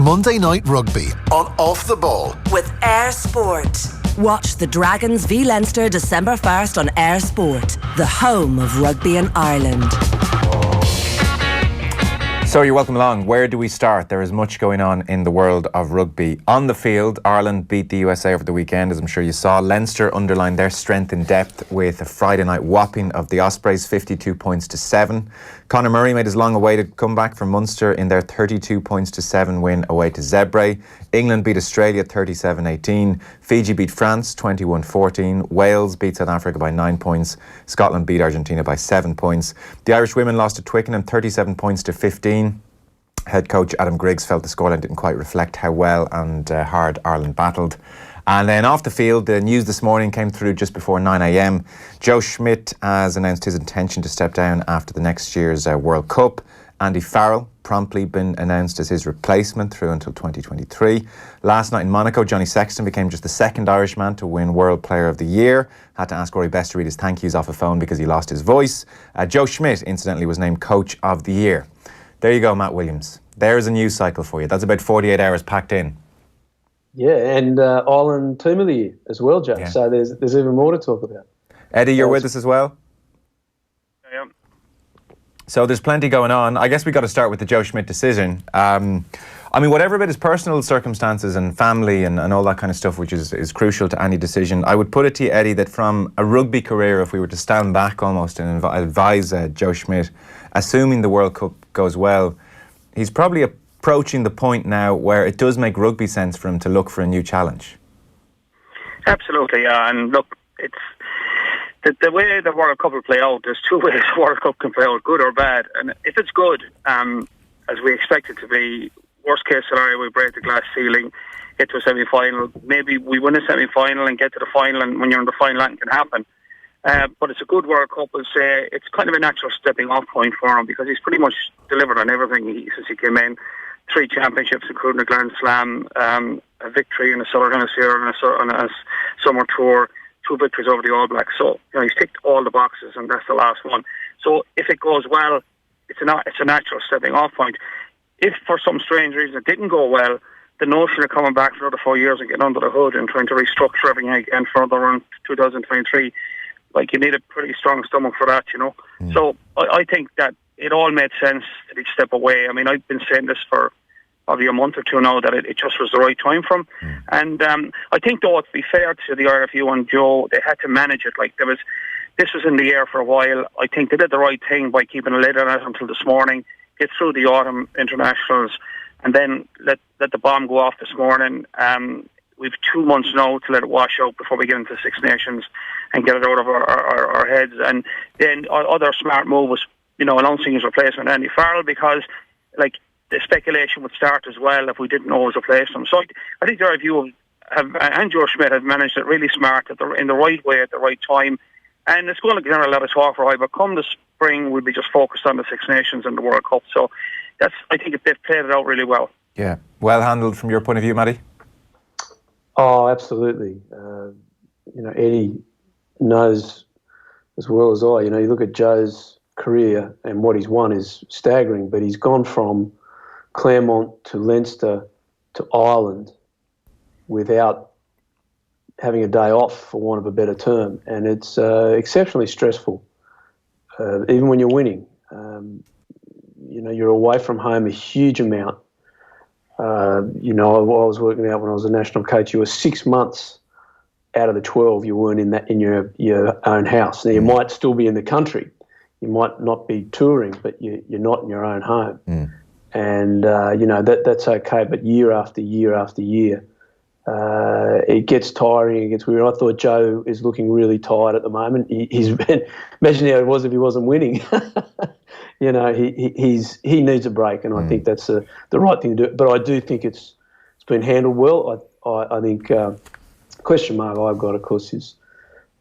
Monday Night Rugby on Off the Ball with Eir Sport. Watch the Dragons v Leinster December 1st on Eir Sport, the home of rugby in Ireland. So you're welcome along. Where do we start? There is much going on in the world of rugby. On the field, Ireland beat the USA over the weekend, as I'm sure you saw. Leinster underlined their strength in depth with a Friday night whopping of the Ospreys, 52 points to 7. Conor Murray made his long-awaited comeback from Munster in their 32 points to 7 win away to Zebre. England beat Australia 37-18. Fiji beat France 21-14. Wales beat South Africa by 9 points. Scotland beat Argentina by 7 points. The Irish women lost to Twickenham 37 points to 15. Head coach Adam Griggs felt the scoreline didn't quite reflect how well and hard Ireland battled. And then off the field, the news this morning came through just before 9 a.m. Joe Schmidt has announced his intention to step down after the next year's World Cup. Andy Farrell promptly been announced as his replacement through until 2023. Last night in Monaco, Johnny Sexton became just the second Irishman to win World Player of the Year. Had to ask Rory Best to read his thank yous off a phone because he lost his voice. Joe Schmidt, incidentally, was named Coach of the Year. There you go, Matt Williams. There's a news cycle for you. That's about 48 hours packed in. Yeah, and Ireland Team of the Year as well, Joe. Yeah. So there's even more to talk about. Eddie, you're with us as well? I am. So there's plenty going on. I guess we got to start with the Joe Schmidt decision. I mean, whatever about his personal circumstances and family and all that kind of stuff, which is crucial to any decision, I would put it to you, Eddie, that from a rugby career, if we were to stand back almost and advise Joe Schmidt, assuming the World Cup goes well, he's probably approaching the point now where it does make rugby sense for him to look for a new challenge. Absolutely, yeah. And look, it's the way the World Cup will play out. There's two ways the World Cup can play out, good or bad. And if it's good, as we expect it to be, worst case scenario, we break the glass ceiling, get to a semi-final. Maybe we win a semi-final and get to the final, and when you're in the final, that can happen. But it's a good World Cup. I'll say it's kind of a natural stepping off point for him because he's pretty much delivered on everything since he came in. 3 championships, including a Grand Slam, a victory in the Southern Hemisphere and a summer tour, 2 victories over the All Blacks. So he's ticked all the boxes, and that's the last one. So if it goes well, it's a natural stepping off point. If for some strange reason it didn't go well, the notion of coming back for another 4 years and getting under the hood and trying to restructure everything again for another run 2023, like, you need a pretty strong stomach for that, So I think that it all made sense that he'd step away. I mean, I've been saying this for probably a month or two now, that it just was the right time for him. And I think, though, to be fair to the RFU and Joe, they had to manage it. Like, this was in the air for a while. I think they did the right thing by keeping a lid on it until this morning, get through the autumn internationals, and then let the bomb go off this morning. We've 2 months now to let it wash out before we get into Six Nations and get it out of our heads. And then our other smart move was, announcing his replacement, Andy Farrell, because, like, the speculation would start as well if we didn't know his replacement. So I think the review and Joe Schmidt have managed it really smart in the right way at the right time. And it's going to generate a lot of talk for a while, but come the spring, we'll be just focused on the Six Nations and the World Cup. So I think they've played it out really well. Yeah. Well handled from your point of view, Matty? Oh, absolutely. Eddie knows as well as I. You look at Joe's career and what he's won is staggering, but he's gone from Claremont to Leinster to Ireland without having a day off, for want of a better term, and it's exceptionally stressful, even when you're winning. You're away from home a huge amount. I was working out when I was a national coach, you were 6 months out of the 12 you weren't in your own house. Now, you might still be in the country. You might not be touring, but you're not in your own home. And, that's okay. But year after year after year, it gets tiring, it gets weird. I thought Joe is looking really tired at the moment. Imagine how it was if he wasn't winning. He needs a break, and I think that's the right thing to do. But I do think it's been handled well. I think question mark I've got, of course, is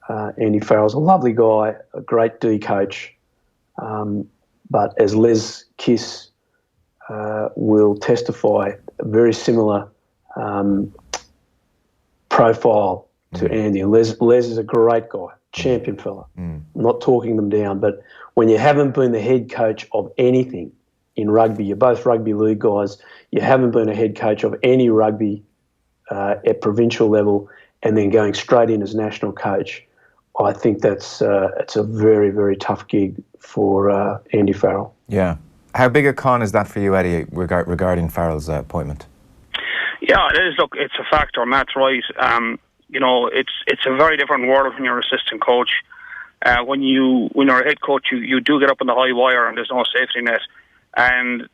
Andy Farrell's a lovely guy, a great D coach, but as Les Kiss will testify, a very similar profile to Andy. And Les is a great guy, champion fella. I'm not talking them down, but when you haven't been the head coach of anything in rugby. You're both rugby league guys. You haven't been a head coach of any rugby at provincial level, and then going straight in as national coach. I think it's a very, very tough gig for Andy Farrell. Yeah. How big a con is that for you, Eddie, regarding Farrell's appointment? Yeah, it is. Look, it's a factor. Matt's right. It's a very different world when you're assistant coach. When you're a head coach, you do get up on the high wire and there's no safety net. And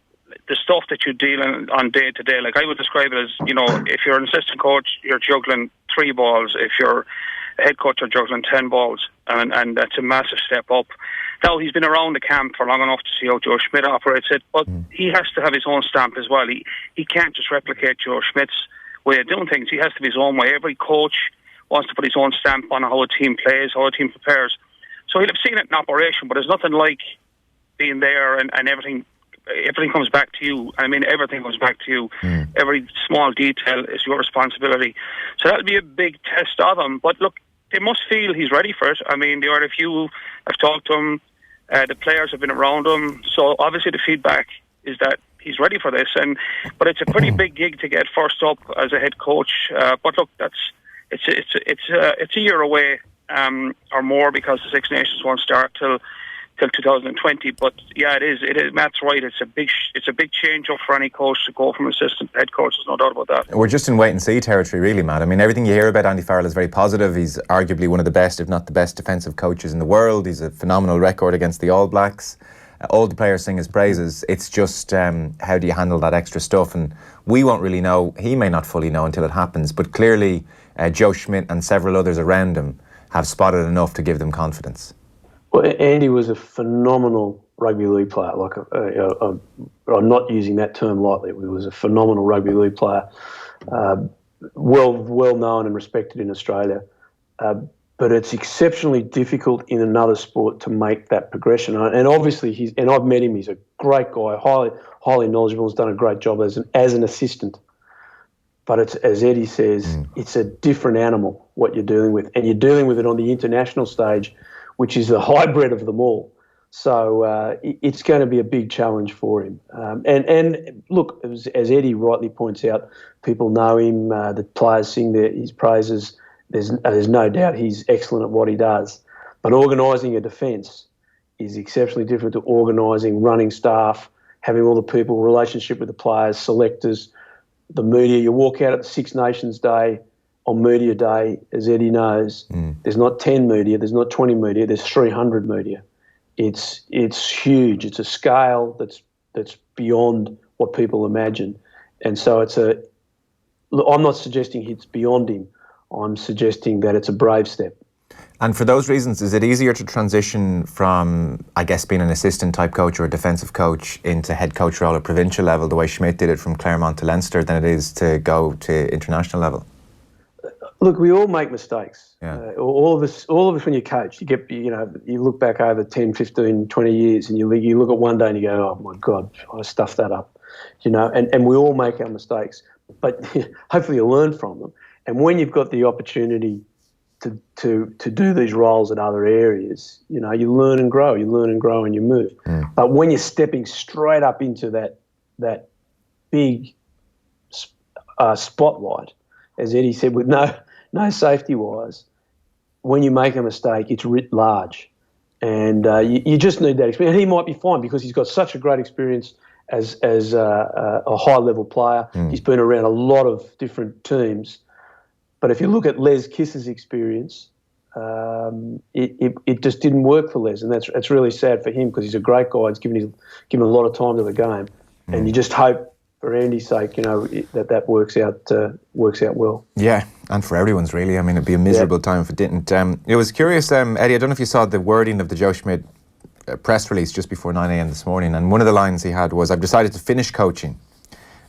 the stuff that you deal on day to day, like I would describe it as, if you're an assistant coach, you're juggling 3 balls. If you're a head coach, you're juggling 10 balls. And that's a massive step up. Now, he's been around the camp for long enough to see how Joe Schmidt operates it, but he has to have his own stamp as well. He can't just replicate Joe Schmidt's way of doing things. He has to be his own way. Every coach wants to put his own stamp on how a team plays, how a team prepares. So he'll have seen it in operation, but there's nothing like being there and everything comes back to you. I mean, everything comes back to you. Every small detail is your responsibility. So that'll be a big test of him. But look, they must feel he's ready for it. I mean, there are a few I've talked to him. The players have been around him, so obviously the feedback is that he's ready for this. But it's a pretty big gig to get first up as a head coach. But look, it's a year away or more, because the Six Nations won't start till 2020. But yeah, it is. Matt's right. It's a big change up for any coach to go from assistant to head coach. There's no doubt about that. We're just in wait and see territory, really, Matt. I mean, everything you hear about Andy Farrell is very positive. He's arguably one of the best, if not the best, defensive coaches in the world. He's a phenomenal record against the All Blacks. All the players sing his praises. It's just how do you handle that extra stuff? And we won't really know. He may not fully know until it happens. But clearly, Joe Schmidt and several others around him have spotted enough to give them confidence. Well, Andy was a phenomenal rugby league player. Like, I'm not using that term lightly. He was a phenomenal rugby league player, well known and respected in Australia. But it's exceptionally difficult in another sport to make that progression. And obviously, I've met him. He's a great guy, highly knowledgeable. Has done a great job as an assistant. But it's, as Eddie says, it's a different animal what you're dealing with, and you're dealing with it on the international stage, which is the hybrid of them all. So it's going to be a big challenge for him. And look, as Eddie rightly points out, people know him, the players sing his praises. There's no doubt he's excellent at what he does. But organising a defence is exceptionally different to organising running staff, having all the people, relationship with the players, selectors, the media. You walk out at the Six Nations Day, on Media Day, as Eddie knows, there's not 10 media, there's not 20 media, there's 300 media. It's huge. It's a scale that's beyond what people imagine. And so I'm not suggesting it's beyond him. I'm suggesting that it's a brave step. And for those reasons, is it easier to transition from, I guess, being an assistant type coach or a defensive coach into head coach role at provincial level, the way Schmidt did it from Claremont to Leinster, than it is to go to international level? Look, we all make mistakes. Yeah. All of us when you coach, you look back over 10, 15, 20 years and you look at one day and you go, oh my God, I stuffed that up. And we all make our mistakes, but hopefully you learn from them. And when you've got the opportunity to do these roles in other areas, you learn and grow, and you move. But when you're stepping straight up into that big spotlight, as Eddie said, with no safety wires, when you make a mistake, it's writ large. And you just need that experience. And he might be fine because he's got such a great experience as a high-level player. He's been around a lot of different teams. But if you look at Les Kiss's experience, it just didn't work for Les, and that's really sad for him because he's a great guy. He's given a lot of time to the game, and you just hope, for Andy's sake, that works out well. Yeah, and for everyone's really. I mean, it'd be a miserable time if it didn't. It was curious, Eddie. I don't know if you saw the wording of the Joe Schmidt press release just before 9 a.m. this morning, and one of the lines he had was, "I've decided to finish coaching,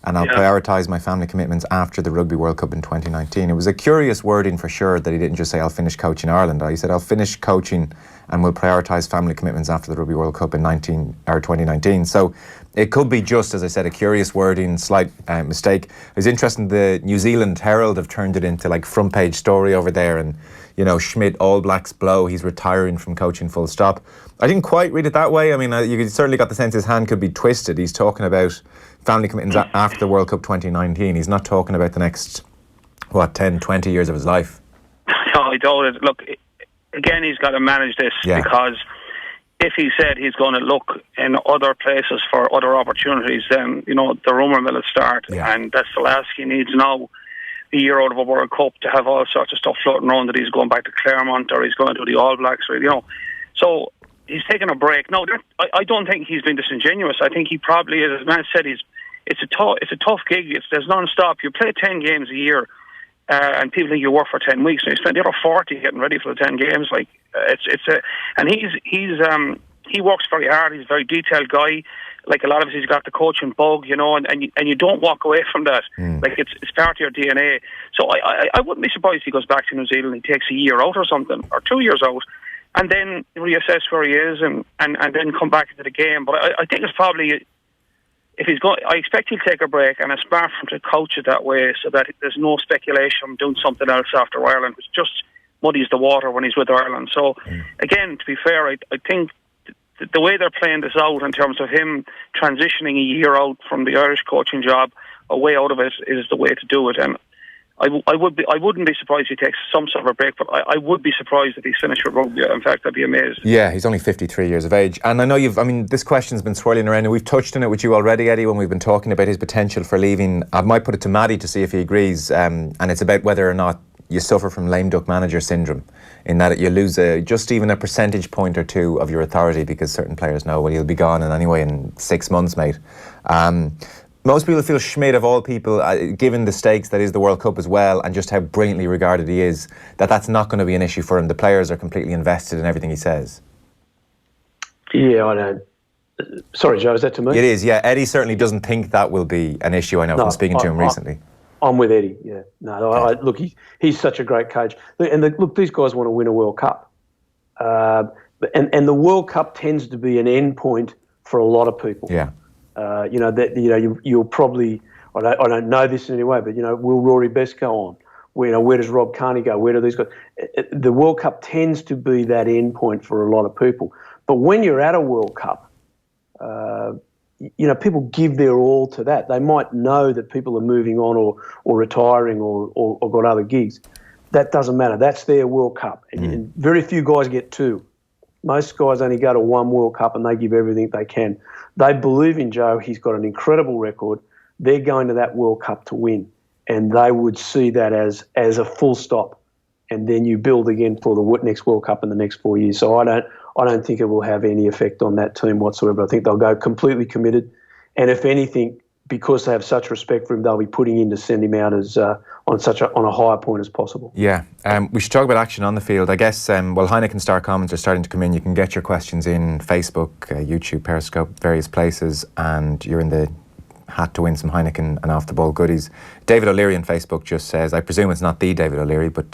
and I'll prioritise my family commitments after the Rugby World Cup in 2019. It was a curious wording for sure, that he didn't just say, I'll finish coaching Ireland. He said, I'll finish coaching and will prioritise family commitments after the Rugby World Cup in 2019. So It could be just, as I said, a curious wording, slight mistake. It was interesting, the New Zealand Herald have turned it into like front page story over there, and Schmidt, All Blacks blow, he's retiring from coaching, full stop. I didn't quite read it that way. I mean, you certainly got the sense his hand could be twisted. He's talking about family commitments after the World Cup 2019. He's not talking about the next, 10, 20 years of his life. No, I doubt it. Look, again, he's got to manage this because if he said he's going to look in other places for other opportunities, then, the rumour mill will start. Yeah. And that's the last he needs now, a year out of a World Cup, to have all sorts of stuff floating around that he's going back to Claremont or he's going to the All Blacks, So he's taking a break. No, I don't think he's been disingenuous. I think he probably is. As Matt said, it's a tough gig. There's non-stop. You play 10 games a year, and people think you work for 10 weeks. And you spend the other 40 getting ready for the 10 games. And he works very hard. He's a very detailed guy. Like a lot of us, he's got the coaching bug, and you don't walk away from that. Like it's part of your DNA. So I wouldn't be surprised if he goes back to New Zealand and he takes a year out or something, or 2 years out, and then reassess where he is and then come back into the game. But I think it's probably, if he's going, I expect he'll take a break, and it's smart for him to coach it that way so that there's no speculation doing something else after Ireland, which just muddies the water when he's with Ireland. So again, to be fair, I think the way they're playing this out in terms of him transitioning a year out from the Irish coaching job, a way out of it, is the way to do it. And I wouldn't be surprised if he takes some sort of a break, but I would be surprised if he's finished with rugby. In fact, I'd be amazed. Yeah, he's only 53 years of age. And I know this question's been swirling around, and we've touched on it with you already, Eddie, when we've been talking about his potential for leaving. I might put it to Maddie to see if he agrees, and it's about whether or not you suffer from lame duck manager syndrome, in that you lose just even a percentage point or two of your authority, because certain players know, well, he'll be gone and anyway in 6 months, mate. Most people feel Schmidt, of all people, given the stakes that is the World Cup as well, and just how brilliantly regarded he is, that's not going to be an issue for him. The players are completely invested in everything he says. Yeah, I don't. Sorry, Joe, is that to me? It is, yeah. Eddie certainly doesn't think that will be an issue, I know, from speaking to him recently. I'm with Eddie, yeah. No, look, he's such a great coach. Look, these guys want to win a World Cup. And the World Cup tends to be an end point for a lot of people. Yeah. You'll probably, I don't know this in any way, but, will Rory Best go on? Where does Rob Kearney go? Where do these guys? The World Cup tends to be that end point for a lot of people. But when you're at a World Cup, people give their all to that. They might know that people are moving on or retiring or got other gigs. That doesn't matter. That's their World Cup. And very few guys get two. Most guys only go to one World Cup, and they give everything they can. They believe in Joe. He's got an incredible record. They're going to that World Cup to win, and they would see that as a full stop. And then you build again for the next World Cup in the next 4 years. So I don't think it will have any effect on that team whatsoever. I think they'll go completely committed, and if anything, because they have such respect for him, they'll be putting in to send him out as on a higher point as possible. Yeah, we should talk about action on the field. I guess, Heineken Star comments are starting to come in. You can get your questions in Facebook, YouTube, Periscope, various places, and you're in the hat to win some Heineken and off the ball goodies. David O'Leary on Facebook just says, I presume it's not the David O'Leary, but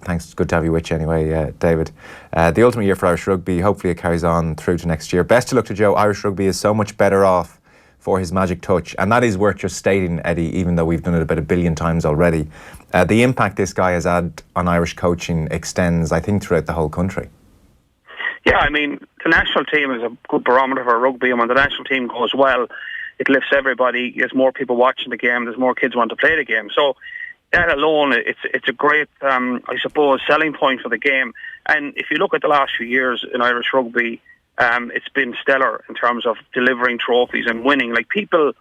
thanks, it's good to have you with you anyway, David. The ultimate year for Irish rugby, hopefully it carries on through to next year. Best of luck to Joe. Irish rugby is so much better off for his magic touch, and that is worth just stating, Eddie, even though we've done it about 1 billion times already. The impact this guy has had on Irish coaching extends, I think, throughout the whole country. Yeah, I mean, the national team is a good barometer for rugby, and when the national team goes well, it lifts everybody. There's more people watching the game. There's more kids want to play the game. So that alone, it's a great, I suppose, selling point for the game. And if you look at the last few years in Irish rugby, it's been stellar in terms of delivering trophies and winning. Like people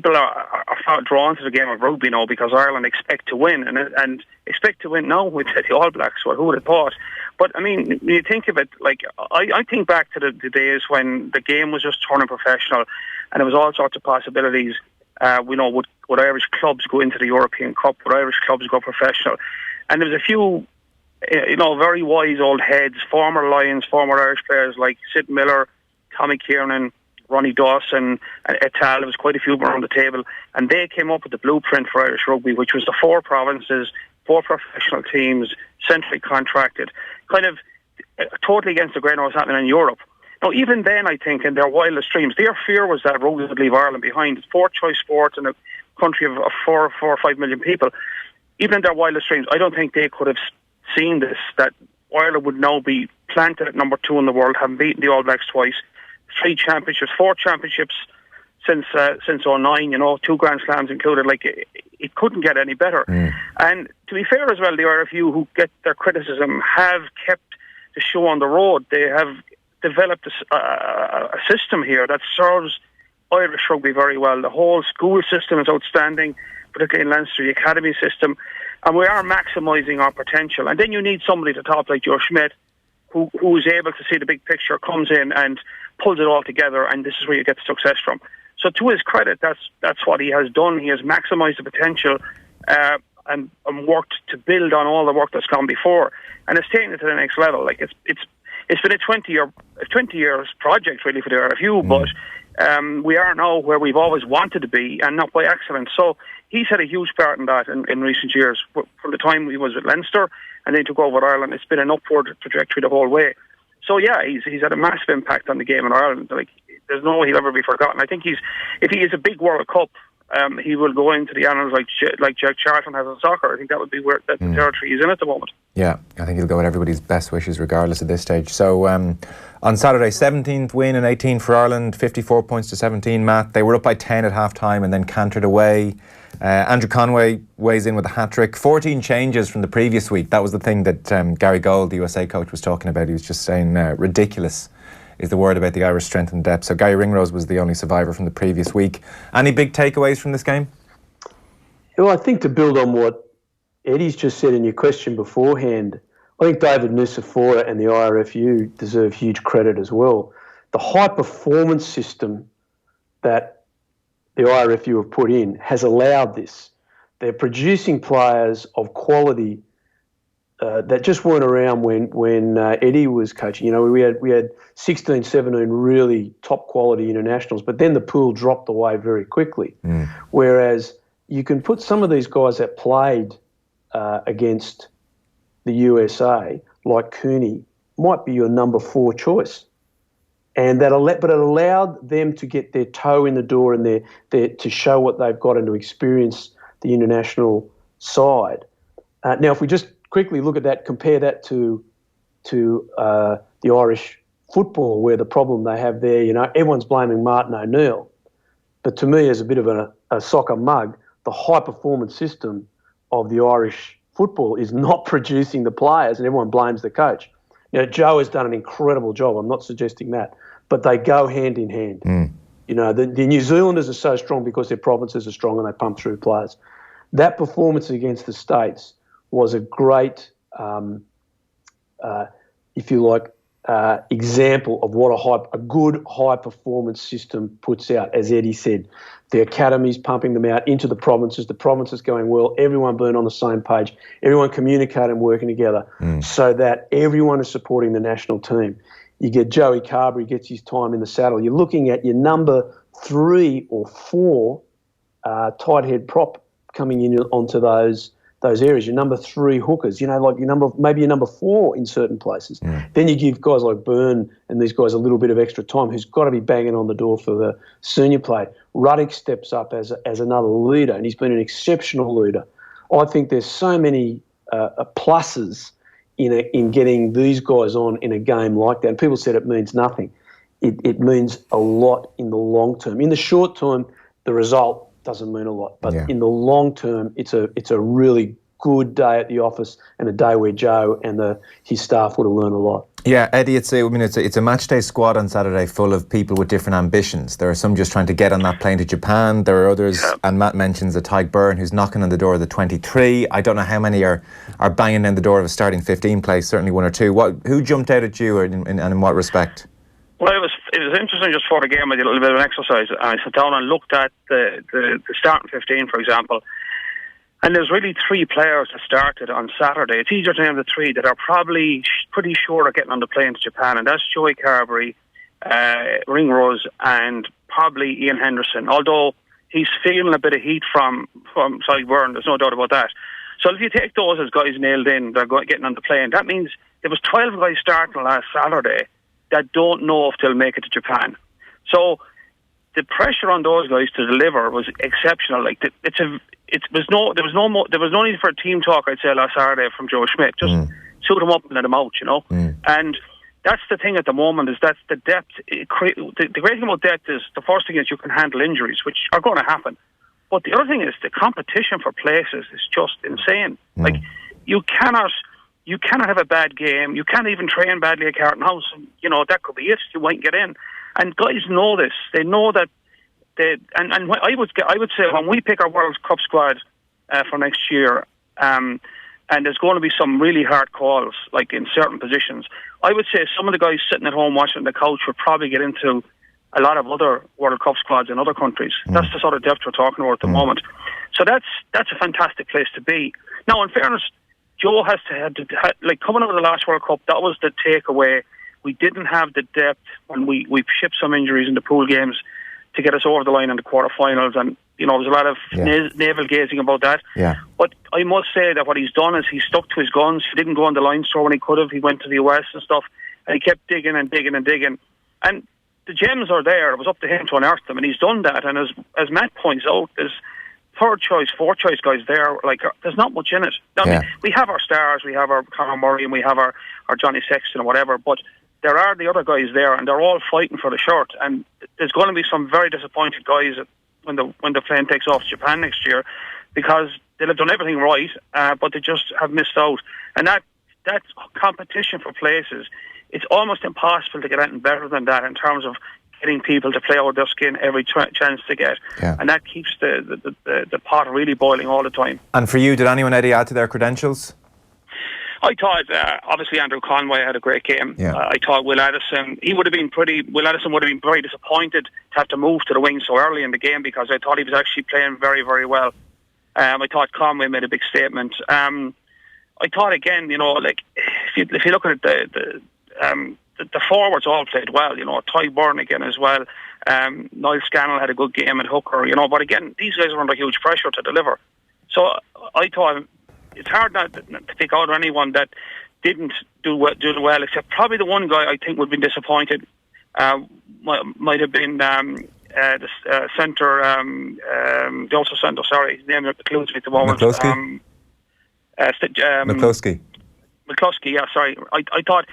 are drawn to the game of rugby now because Ireland expect to win and expect to win now with the All Blacks. Well, who would have thought? But I mean, when you think of it, like I think back to the days when the game was just turning professional, and there was all sorts of possibilities. Would Irish clubs go into the European Cup? Would Irish clubs go professional? And there was a few, very wise old heads, former Lions, former Irish players like Sid Miller, Tommy Kiernan, Ronnie Dawson, and et al. There was quite a few around the table, and they came up with the blueprint for Irish rugby, which was the 4 provinces, 4 professional teams, centrally contracted, kind of totally against the grain of what's happening in Europe. Now, even then, I think, in their wildest dreams, their fear was that Rugby would leave Ireland behind. It's fourth choice sport in a country of 4 or 5 million people. Even in their wildest dreams, I don't think they could have seen this, that Ireland would now be planted at number 2 in the world, having beaten the All Blacks twice, 3 championships, 4 championships since 2009, 2 Grand Slams included. Like, it couldn't get any better. And to be fair as well, the RFU, who get their criticism, have kept the show on the road. They have developed a system here that serves Irish rugby very well. The whole school system is outstanding, particularly in Leinster, the academy system, and we are maximising our potential. And then you need somebody at the top like Joe Schmidt, who is able to see the big picture, comes in and pulls it all together, and this is where you get the success from. So to his credit, that's what he has done. He has maximised the potential and worked to build on all the work that's gone before, and it's taken it to the next level. Like, it's been a 20 years project really for the RFU, but we are now where we've always wanted to be, and not by accident. So he's had a huge part in that in recent years. From the time he was at Leinster and then took over Ireland, it's been an upward trajectory the whole way. So yeah, he's had a massive impact on the game in Ireland. Like, there's no way he'll ever be forgotten. I think if he is a big World Cup, he will go into the annals like Jack Charlton has in soccer. I think that would be where the territory he's in at the moment. Yeah, I think he'll go with everybody's best wishes regardless at this stage. So on Saturday, 17th win and 18 for Ireland, 54 points to 17, Matt. They were up by 10 at half-time and then cantered away. Andrew Conway weighs in with a hat-trick. 14 changes from the previous week. That was the thing that Gary Gold, the USA coach, was talking about. He was just saying ridiculous is the word about the Irish strength and depth. So Gary Ringrose was the only survivor from the previous week. Any big takeaways from this game? Well, I think to build on what Eddie's just said in your question beforehand, I think David Nucifora and the IRFU deserve huge credit as well. The high performance system that the IRFU have put in has allowed this. They're producing players of quality that just weren't around when Eddie was coaching. We had 16, 17 really top quality internationals, but then the pool dropped away very quickly. Whereas you can put some of these guys that played against the USA, like Cooney, might be your number 4 choice. And but it allowed them to get their toe in the door and to show what they've got and to experience the international side. Now, if we just quickly look at that, compare that to the Irish football, where the problem they have there, everyone's blaming Martin O'Neill. But to me, as a bit of a soccer mug, the high performance system of the Irish football is not producing the players, and everyone blames the coach. Joe has done an incredible job. I'm not suggesting that, but they go hand in hand. The New Zealanders are so strong because their provinces are strong and they pump through players. That performance against the States was a great, if you like, example of what a good high-performance system puts out. As Eddie said, the academies pumping them out into the provinces going well, everyone being on the same page, everyone communicating and working together so that everyone is supporting the national team. You get Joey Carberry gets his time in the saddle. You're looking at your number 3 or 4 tight head prop coming in onto those areas, your number 3 hookers, like maybe your number 4 in certain places. Then you give guys like Byrne and these guys a little bit of extra time, who's got to be banging on the door for the senior play. Ruddock steps up as another leader, and he's been an exceptional leader. I think there's so many pluses in getting these guys on in a game like that. And people said it means nothing. It means a lot in the long term. In the short term, the result doesn't mean a lot, but in the long term, it's a really good day at the office and a day where Joe and his staff would have learned a lot. Yeah, Eddie, it's a match day squad on Saturday full of people with different ambitions. There are some just trying to get on that plane to Japan. There are others, and Matt mentions a Tyke Byrne who's knocking on the door of the 23. I don't know how many are banging down the door of a starting 15 place. Certainly 1 or 2. Who jumped out at you, and in what respect? Well, it was interesting just before the game. I did a little bit of an exercise. I sat down and looked at the starting 15, for example. And there's really 3 players that started on Saturday. It's easier to name the 3 that are probably pretty sure of getting on the plane to Japan, and that's Joey Carberry, Ringrose, and probably Ian Henderson. Although he's feeling a bit of heat from Tyke Byrne, there's no doubt about that. So if you take those as guys nailed in, they're getting on the plane. That means there was 12 guys starting last Saturday, that don't know if they'll make it to Japan. So the pressure on those guys to deliver was exceptional. Like there was no need for a team talk, I'd say, last Saturday from Joe Schmidt. Just suit them up and let them out, you know. And that's the thing at the moment, is that the depth. The great thing about depth is the first thing is you can handle injuries, which are going to happen. But the other thing is the competition for places is just insane. Like you cannot have a bad game. You can't even train badly at Carton House, and you know that could be it. You won't get in. And guys know this. They know that. And I would say when we pick our World Cup squad for next year, and there's going to be some really hard calls, like in certain positions. I would say some of the guys sitting at home watching the couch would probably get into a lot of other World Cup squads in other countries. That's the sort of depth we're talking about at the moment. So that's a fantastic place to be. Now, in fairness, Joe has to have like coming out of the last World Cup. That was the takeaway. We didn't have the depth when we shipped some injuries in the pool games to get us over the line in the quarterfinals, and you know there was a lot of navel gazing about that. Yeah. But I must say that what he's done is he stuck to his guns. He didn't go on the line store when he could have. He went to the US and stuff, and he kept digging and digging and digging. And the gems are there. It was up to him to unearth them, and he's done that. And as Matt points out, there's third choice, fourth choice guys there. Like there's not much in it. I mean, we have our stars, we have our Conor Murray, and we have our Johnny Sexton or whatever, but there are the other guys there, and they're all fighting for the shirt. And there's going to be some very disappointed guys when the plane takes off to Japan next year, because they'll have done everything right, but they just have missed out. And that competition for places, it's almost impossible to get anything better than that in terms of getting people to play out their skin every chance to get. Yeah. And that keeps the pot really boiling all the time. And for you, did anyone, Eddie, add to their credentials? I thought, obviously, Andrew Conway had a great game. Yeah. I thought Will Addison would have been very disappointed to have to move to the wing so early in the game, because I thought he was actually playing very, very well. I thought Conway made a big statement. I thought, again, you know, like, if you look at it, the forwards all played well, you know, Ty Byrne again as well. Niall Scannell had a good game at hooker, you know, but again, these guys are under huge pressure to deliver. So I thought it's hard not to pick out anyone that didn't do well, except probably the one guy I think would have been disappointed might have been the centre, the also centre, sorry, his name includes me at the moment. McCluskey. McCluskey, yeah, sorry. I thought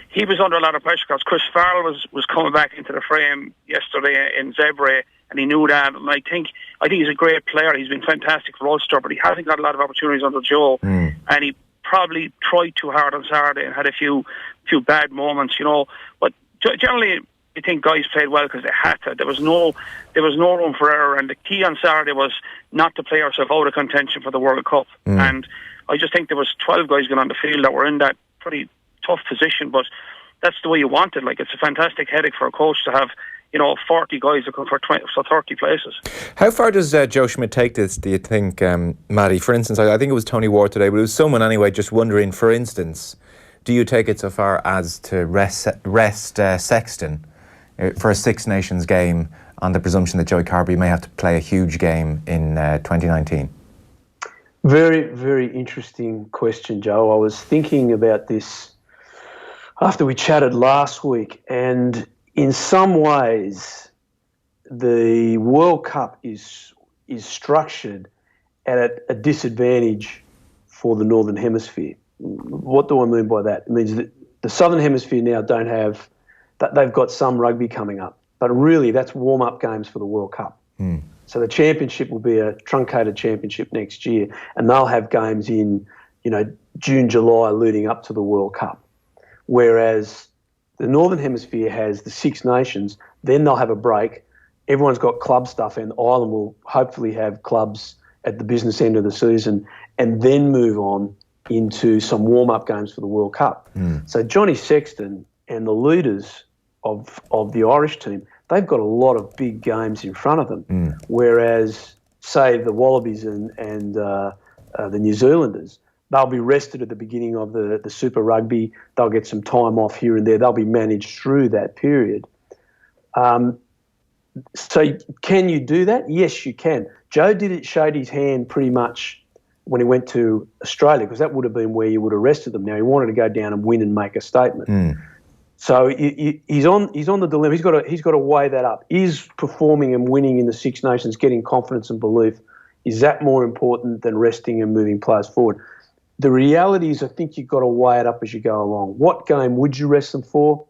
he was under a lot of pressure because Chris Farrell was coming back into the frame yesterday in Zebre, and he knew that. And I think he's a great player. He's been fantastic for Ulster, but he hasn't got a lot of opportunities under Joe, and he probably tried too hard on Saturday and had a few bad moments, you know. But generally, I think guys played well because they had to. There was no room for error, and the key on Saturday was not to play ourselves out of contention for the World Cup. And I just think there was 12 guys going on the field that were in that pretty tough position, but that's the way you want it. Like, it's a fantastic headache for a coach to have, you know, 40 guys looking for 30 places. How far does Joe Schmidt take this, do you think, Matty? For instance, I think it was Tony Ward today, but it was someone anyway just wondering, for instance, do you take it so far as to rest Sexton for a Six Nations game on the presumption that Joey Carberry may have to play a huge game in 2019? Very, very interesting question, Joe. I was thinking about this after we chatted last week, and in some ways the World Cup is structured at a disadvantage for the Northern Hemisphere. What do I mean by that? It means that the Southern Hemisphere now don't have that. They've got some rugby coming up, but really that's warm-up games for the World Cup. So the championship will be a truncated championship next year, and they'll have games in, you know, June, July leading up to the World Cup. Whereas the Northern Hemisphere has the Six Nations, then they'll have a break. Everyone's got club stuff, and Ireland will hopefully have clubs at the business end of the season, and then move on into some warm-up games for the World Cup. So Johnny Sexton and the leaders of the Irish team, they've got a lot of big games in front of them, whereas, say, the Wallabies and the New Zealanders, they'll be rested at the beginning of the Super Rugby. They'll get some time off here and there. They'll be managed through that period. So can you do that? Yes, you can. Joe showed his hand pretty much when he went to Australia, because that would have been where you would have rested them. Now, he wanted to go down and win and make a statement. So he's on the dilemma. He's got to weigh that up. Is performing and winning in the Six Nations, getting confidence and belief, is that more important than resting and moving players forward? The reality is, I think you've got to weigh it up as you go along. What game would you rest them for?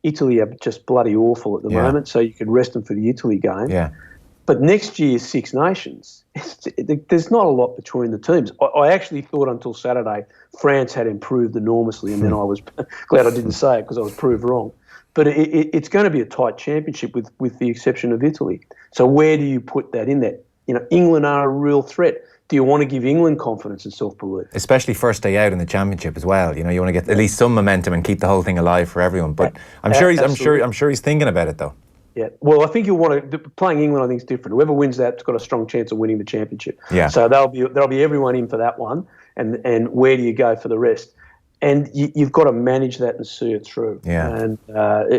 Italy are just bloody awful at the moment, so you could rest them for the Italy game. Yeah. But next year's Six Nations, there's not a lot between the teams. I actually thought until Saturday France had improved enormously, and then I was glad I didn't say it because I was proved wrong. But it's going to be a tight championship with the exception of Italy. So where do you put that in there? You know, England are a real threat. Do you want to give England confidence and self-belief? Especially first day out in the championship as well. You know, you want to get at least some momentum and keep the whole thing alive for everyone. But I'm sure he's thinking about it though. Yeah, well, I think you'll want to. Playing England, I think, is different. Whoever wins that's got a strong chance of winning the championship. Yeah. So there'll be everyone in for that one, and where do you go for the rest? And you've got to manage that and see it through. Yeah. And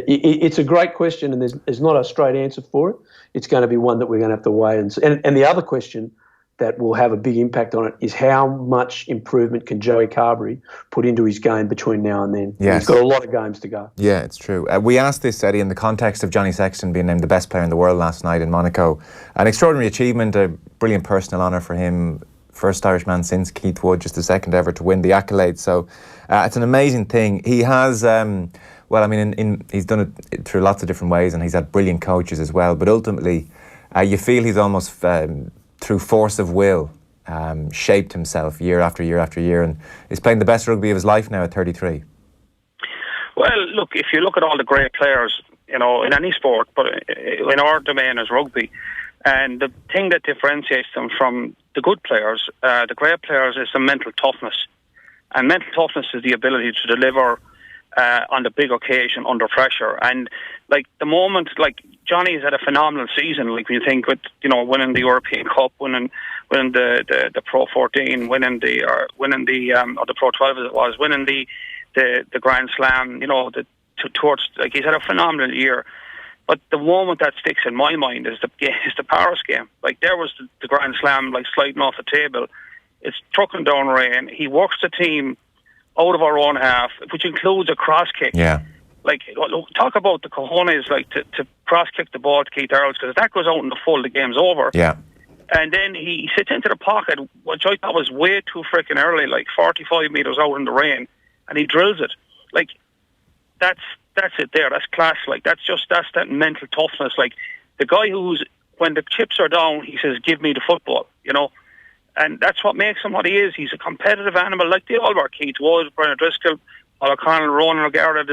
it's a great question, and there's not a straight answer for it. It's going to be one that we're going to have to weigh. And the other question that will have a big impact on it is how much improvement can Joey Carberry put into his game between now and then. Yes. He's got a lot of games to go. Yeah, it's true. We asked this, Eddie, in the context of Johnny Sexton being named the best player in the world last night in Monaco. An extraordinary achievement, a brilliant personal honour for him. First Irishman since Keith Wood, just the second ever to win the accolade. So it's an amazing thing. He has, he's done it through lots of different ways, and he's had brilliant coaches as well. But ultimately, you feel he's almost... through force of will, shaped himself year after year after year, and is playing the best rugby of his life now at 33. Well, look, if you look at all the great players, you know, in any sport, but in our domain is rugby, and the thing that differentiates them from the good players, the great players, is the mental toughness. And mental toughness is the ability to deliver on the big occasion under pressure. And like the moment, like Johnny's had a phenomenal season. Like when you think with, you know, winning the European Cup, winning the Pro 14, winning the or the Pro 12 as it was, winning the Grand Slam. You know, towards, like, he's had a phenomenal year. But the moment that sticks in my mind is the Paris game. Like, there was the Grand Slam, like, sliding off the table. It's trucking down rain. He works the team out of our own half, which includes a cross kick. Yeah. Like, talk about the cojones, like, to cross kick the ball to Keith Earls, because if that goes out in the full, the game's over. Yeah. And then he sits into the pocket, which I thought was way too freaking early, like 45 metres out in the rain, and he drills it. Like, that's it there. That's class. Like, that's that mental toughness. Like, the guy who's, when the chips are down, he says, give me the football, you know. And that's what makes him what he is. He's a competitive animal, like they all were. Keith Wood, Brennan Driscoll, Paul O'Connell, Ronan O'Gara.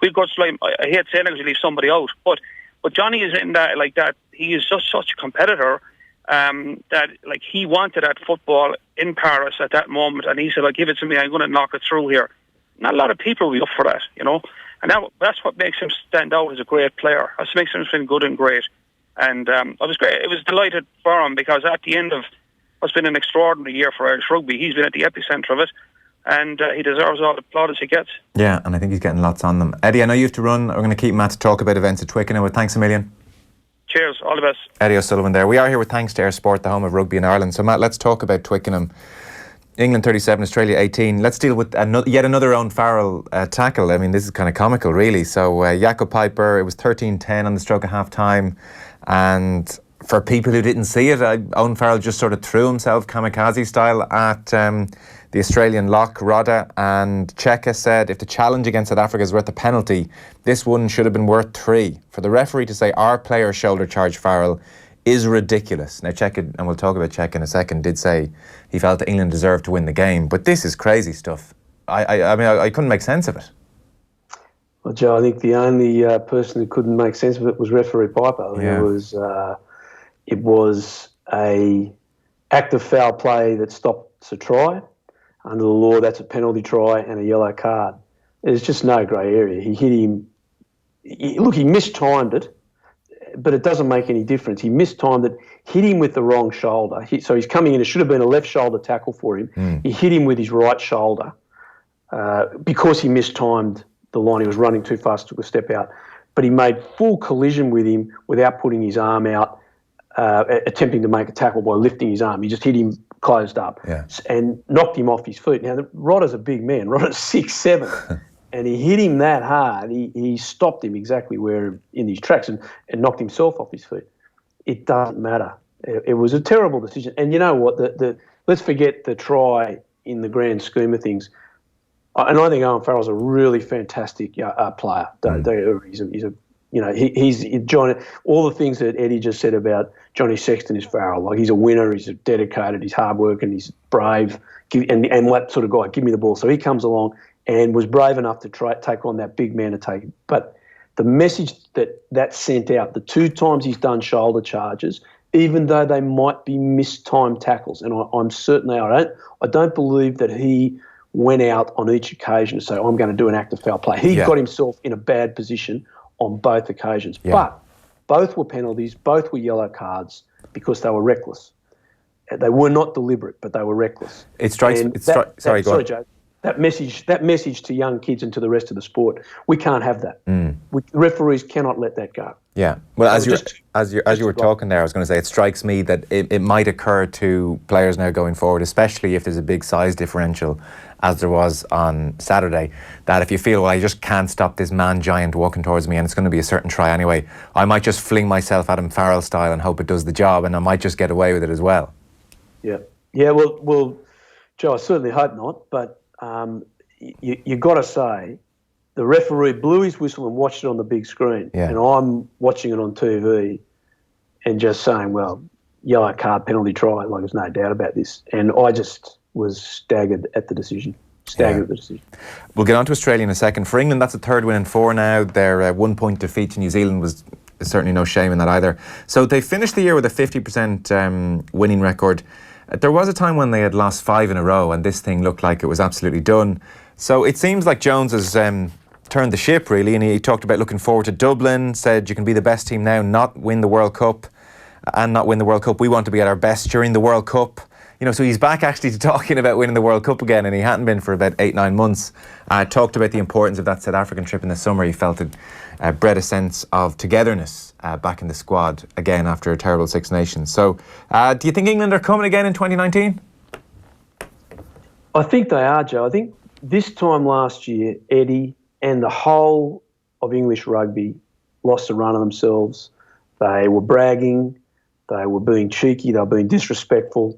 We've got to, like, I hate saying it because you leave somebody out. But Johnny is in that, like that. He is just such a competitor that, like, he wanted that football in Paris at that moment, and he said, "Like, give it to me. I'm going to knock it through here." Not a lot of people will be up for that, you know. And that's what makes him stand out as a great player. That's what makes him feel good and great. And I was great. It was delighted for him, because at the end of what's been an extraordinary year for Irish rugby, he's been at the epicentre of it, and he deserves all the plaudits he gets. Yeah, and I think he's getting lots on them. Eddie, I know you have to run. We're going to keep Matt to talk about events at Twickenham, but thanks a million. Cheers, all the best. Eddie O'Sullivan there. We are here with thanks to Eir Sport, the home of rugby in Ireland. So Matt, let's talk about Twickenham. England 37, Australia 18. Let's deal with yet another own Farrell tackle. I mean, this is kind of comical, really. So Jakob Piper, it was 13-10 on the stroke of half time, and for people who didn't see it, Owen Farrell just sort of threw himself kamikaze style at the Australian lock, Rodda, and Cheika said if the challenge against South Africa is worth a penalty, this one should have been worth 3. For the referee to say our player shoulder charged Farrell is ridiculous. Now Cheika, and we'll talk about Cheika in a second, did say he felt that England deserved to win the game, but this is crazy stuff. I mean, I couldn't make sense of it. Well, Joe, I think the only person who couldn't make sense of it was referee Piper. Yeah. It was a act of foul play that stops a try. Under the law, that's a penalty try and a yellow card. There's just no grey area. He hit him. He mistimed it, but it doesn't make any difference. He mistimed it, hit him with the wrong shoulder. So he's coming in. It should have been a left shoulder tackle for him. He hit him with his right shoulder because he mistimed the line. He was running too fast, took a step out. But he made full collision with him without putting his arm out, attempting to make a tackle by lifting his arm. He just hit him closed up and knocked him off his feet. Now, Rodda's a big man. Rodda's 6'7". and he hit him that hard, he stopped him exactly where in his tracks and knocked himself off his feet. It doesn't matter. It was a terrible decision. And you know what? Let's forget the try in the grand scheme of things. And I think Owen Farrell's a really fantastic player. He's Johnny. All the things that Eddie just said about Johnny Sexton is Farrell. Like, he's a winner. He's dedicated. He's hardworking. He's brave. And that sort of guy. Give me the ball. So he comes along and was brave enough to take on that big man to take him. But the message that sent out, the 2 times he's done shoulder charges, even though they might be mistimed tackles, and I'm certain they are. I don't believe that he went out on each occasion to say, I'm going to do an active foul play. He got himself in a bad position on both occasions. Yeah. But both were penalties, both were yellow cards because they were reckless. They were not deliberate, but they were reckless. It strikes. Sorry, Joe. That message to young kids and to the rest of the sport, we can't have that. Referees cannot let that go. Yeah. Well, as you were talking there, I was going to say, it strikes me that it might occur to players now going forward, especially if there's a big size differential, as there was on Saturday, that if you feel, well, I just can't stop this man giant walking towards me and it's going to be a certain try anyway, I might just fling myself at him Farrell style and hope it does the job, and I might just get away with it as well. Yeah. Yeah. Well, Joe, I certainly hope not, but you got to say, the referee blew his whistle and watched it on the big screen, and I'm watching it on TV and just saying, well, yellow card, penalty try, like there's no doubt about this. And I just was staggered at the decision. We'll get on to Australia in a second. For England, that's a 3rd win in 4 now. Their 1-point defeat to New Zealand was certainly no shame in that either. So they finished the year with a 50% winning record. There was a time when they had lost 5 in a row and this thing looked like it was absolutely done. So it seems like Jones has turned the ship, really, and he talked about looking forward to Dublin, said you can be the best team now, not win the World Cup, and not win the World Cup. We want to be at our best during the World Cup. You know, so he's back actually to talking about winning the World Cup again, and he hadn't been for about 8-9 months. Talked about the importance of that South African trip in the summer. He felt it bred a sense of togetherness back in the squad again after a terrible Six Nations. So do you think England are coming again in 2019? I think they are, Joe. I think this time last year, Eddie and the whole of English rugby lost the run of themselves. They were bragging, they were being cheeky, they were being disrespectful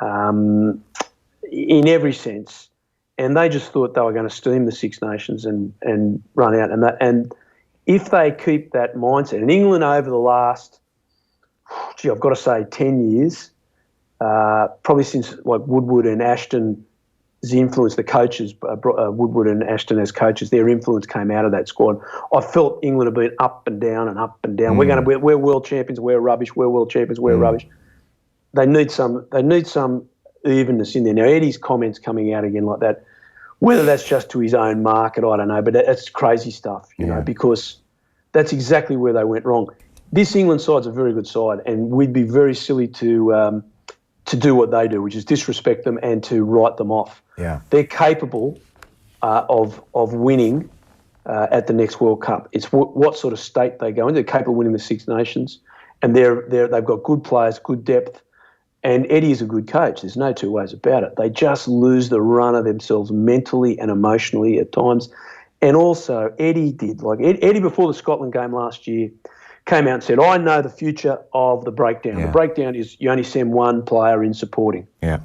in every sense. And they just thought they were going to steam the Six Nations and run out. And if they keep that mindset, and England over the last, I've got to say 10 years, probably since like Woodward and Ashton, the influence, the coaches, Woodward and Ashton as coaches, their influence came out of that squad. I felt England have been up and down and up and down. We're world champions, we're rubbish. We're world champions, we're rubbish. They need some evenness in there. Now Eddie's comments coming out again like that, whether that's just to his own market, I don't know, but that's crazy stuff, you know, because that's exactly where they went wrong. This England side's a very good side, and we'd be very silly to do what they do, which is disrespect them and to write them off. Yeah, they're capable of winning at the next World Cup. It's what sort of state they go in. They're capable of winning the Six Nations, and they've got good players, good depth, and Eddie is a good coach. There's no two ways about it. They just lose the run of themselves mentally and emotionally at times. And also, Eddie before the Scotland game last year came out and said, I know the future of the breakdown. Yeah. The breakdown is you only send one player in supporting. Yeah.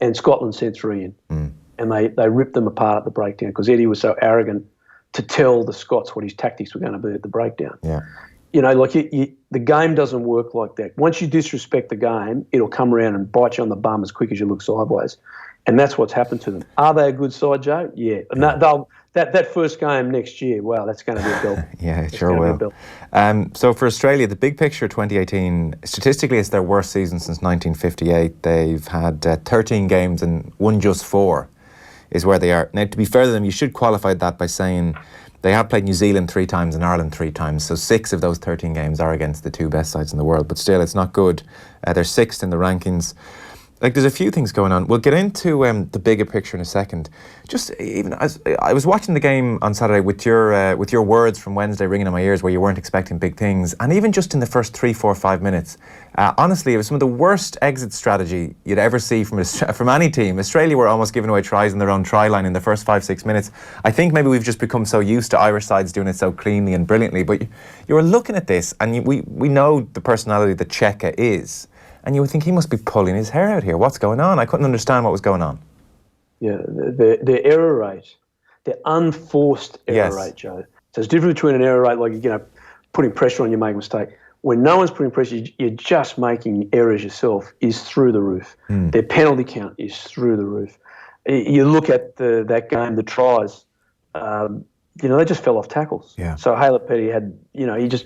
And Scotland sent 3 in. And they ripped them apart at the breakdown because Eddie was so arrogant to tell the Scots what his tactics were going to be at the breakdown. Yeah. You know, like the game doesn't work like that. Once you disrespect the game, it'll come around and bite you on the bum as quick as you look sideways. And that's what's happened to them. Are they a good side, Joe? Yeah. No, that first game next year, wow, that's going to be a belt. Yeah, it sure will. So for Australia, the big picture 2018, statistically it's their worst season since 1958. They've had 13 games and won just 4 is where they are. Now, to be fair to them, you should qualify that by saying they have played New Zealand 3 times and Ireland 3 times, so 6 of those 13 games are against the 2 best sides in the world, but still it's not good. They're 6th in the rankings. Like, there's a few things going on. We'll get into the bigger picture in a second. Just even as I was watching the game on Saturday with your words from Wednesday ringing in my ears, where you weren't expecting big things, and even just in the first 3, 4, 5 minutes, honestly, it was some of the worst exit strategy you'd ever see from any team. Australia were almost giving away tries in their own try line in the first 5, 6 minutes. I think maybe we've just become so used to Irish sides doing it so cleanly and brilliantly. But you were looking at this, and we know the personality that Cheika is. And you would think he must be pulling his hair out here. What's going on? I couldn't understand what was going on. Yeah, the error rate, the unforced error rate, Joe. So it's different between an error rate, like, putting pressure on you, make a mistake. When no one's putting pressure, you're just making errors yourself, is through the roof. Their penalty count is through the roof. You look at that game, the tries, they just fell off tackles. Yeah. So Haylett Petty had, he just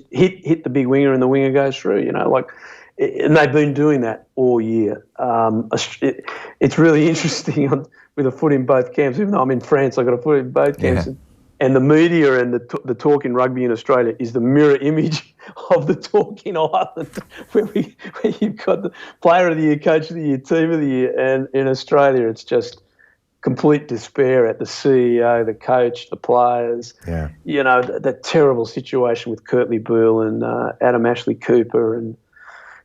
hit the big winger and the winger goes through, and they've been doing that all year. It's really interesting with a foot in both camps. Even though I'm in France, I've got a foot in both camps. Yeah. And the media and the talk in rugby in Australia is the mirror image of the talk in Ireland, where you've got the player of the year, coach of the year, team of the year. And in Australia, it's just complete despair at the CEO, the coach, the players. Yeah. That terrible situation with Kurtley Boole and Adam Ashley Cooper, and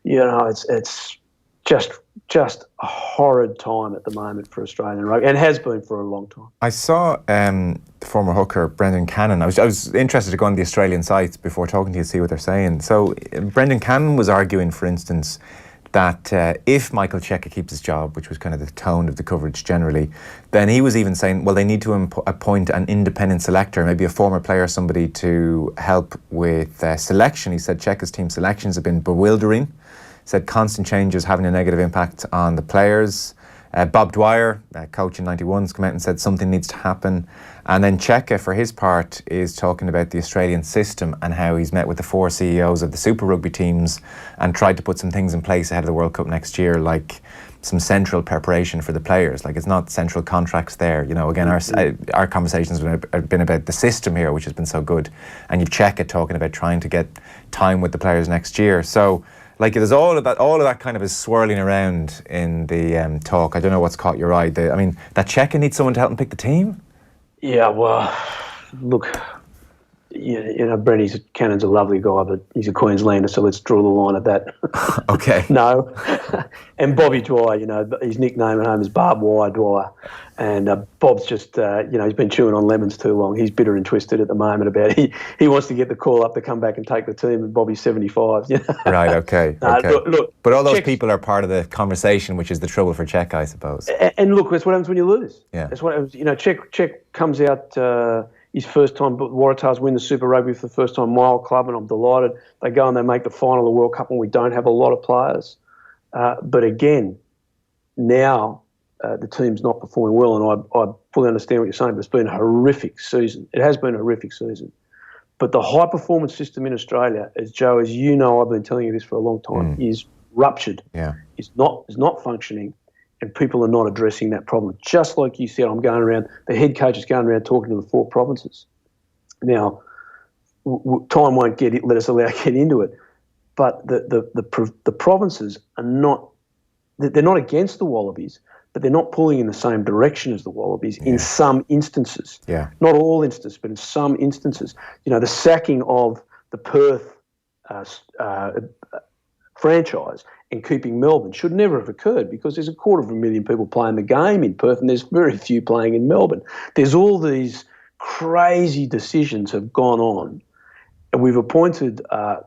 it's just a horrid time at the moment for Australian rugby, and has been for a long time. I saw the former hooker Brendan Cannon. I was interested to go on the Australian sites before talking to you to see what they're saying. So Brendan Cannon was arguing, for instance, that if Michael Cheika keeps his job, which was kind of the tone of the coverage generally, then he was even saying, well, they need to appoint an independent selector, maybe a former player, somebody to help with selection. He said Cheika's team selections have been bewildering. Said constant changes having a negative impact on the players. Bob Dwyer, coach in 91, has come out and said something needs to happen. And then Cheika, for his part, is talking about the Australian system and how he's met with the 4 CEOs of the Super Rugby teams and tried to put some things in place ahead of the World Cup next year, like some central preparation for the players. Like, it's not central contracts there. Again, our conversations have been about the system here, which has been so good. And you've Cheika talking about trying to get time with the players next year. So, like, there's all of that kind of is swirling around in the talk. I don't know what's caught your eye. That Cheika needs someone to help him pick the team? Yeah, well, look, Brendan Cannon's a lovely guy, but he's a Queenslander, so let's draw the line at that. Okay. No. And Bobby Dwyer, his nickname at home is Barbed Wire Dwyer. And Bob's just, he's been chewing on lemons too long. He's bitter and twisted at the moment about he wants to get the call up to come back and take the team, and Bobby's 75. Right, okay. Look, but all those people are part of the conversation, which is the trouble for Cheika, I suppose. And look, that's what happens when you lose. Yeah. That's what happens. Cheika comes out his first time, but Waratahs win the Super Rugby for the first time, my old club, and I'm delighted. They go and they make the final of the World Cup, and we don't have a lot of players. But again, now the team's not performing well, and I fully understand what you're saying, but it's been a horrific season. It has been a horrific season. But the high-performance system in Australia, as Joe, as you know, I've been telling you this for a long time, is ruptured. Yeah. It's not functioning, and people are not addressing that problem. Just like you said, I'm going around, the head coach is going around talking to the 4 provinces. Now, time won't let us get into it, but the provinces are not, they're not against the Wallabies, but they're not pulling in the same direction as the Wallabies in some instances. Yeah. Not all instances, but in some instances. The sacking of the Perth franchise and keeping Melbourne should never have occurred, because there's 250,000 people playing the game in Perth and there's very few playing in Melbourne. There's all these crazy decisions have gone on, and we've appointed a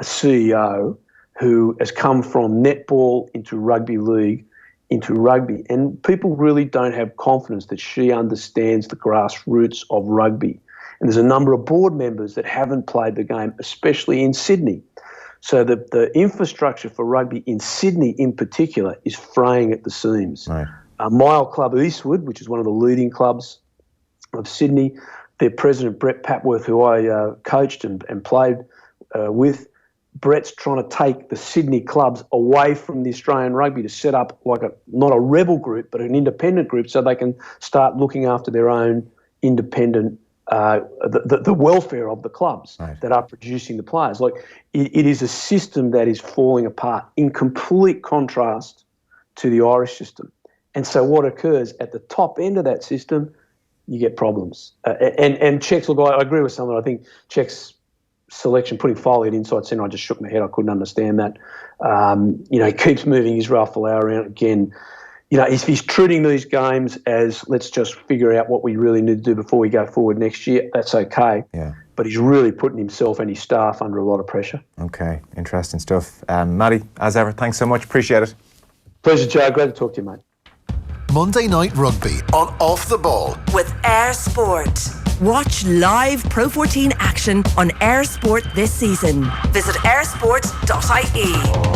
CEO who has come from netball into rugby league, into rugby, and people really don't have confidence that she understands the grassroots of rugby. And there's a number of board members that haven't played the game, especially in Sydney. So the infrastructure for rugby in Sydney in particular is fraying at the seams. Right. My old club, Eastwood, which is one of the leading clubs of Sydney, their president, Brett Papworth, who I coached and played with, Brett's trying to take the Sydney clubs away from the Australian rugby to set up not a rebel group, but an independent group, so they can start looking after their own independent the welfare of the clubs that are producing the players. Like it is a system that is falling apart in complete contrast to the Irish system. And so what occurs at the top end of that system, you get problems. And Czech's, look, I agree with someone. I think Czech's selection, putting Foley at inside centre, I just shook my head. I couldn't understand that. He keeps moving Israel Folau around again. If he's treating these games as let's just figure out what we really need to do before we go forward next year, that's okay. Yeah. But he's really putting himself and his staff under a lot of pressure. Okay, interesting stuff. Matty, as ever, thanks so much. Appreciate it. Pleasure, Joe. Great to talk to you, mate. Monday Night Rugby on Off the Ball with Eir Sport. Watch live Pro 14 action on Eir Sport this season. Visit eirsport.ie.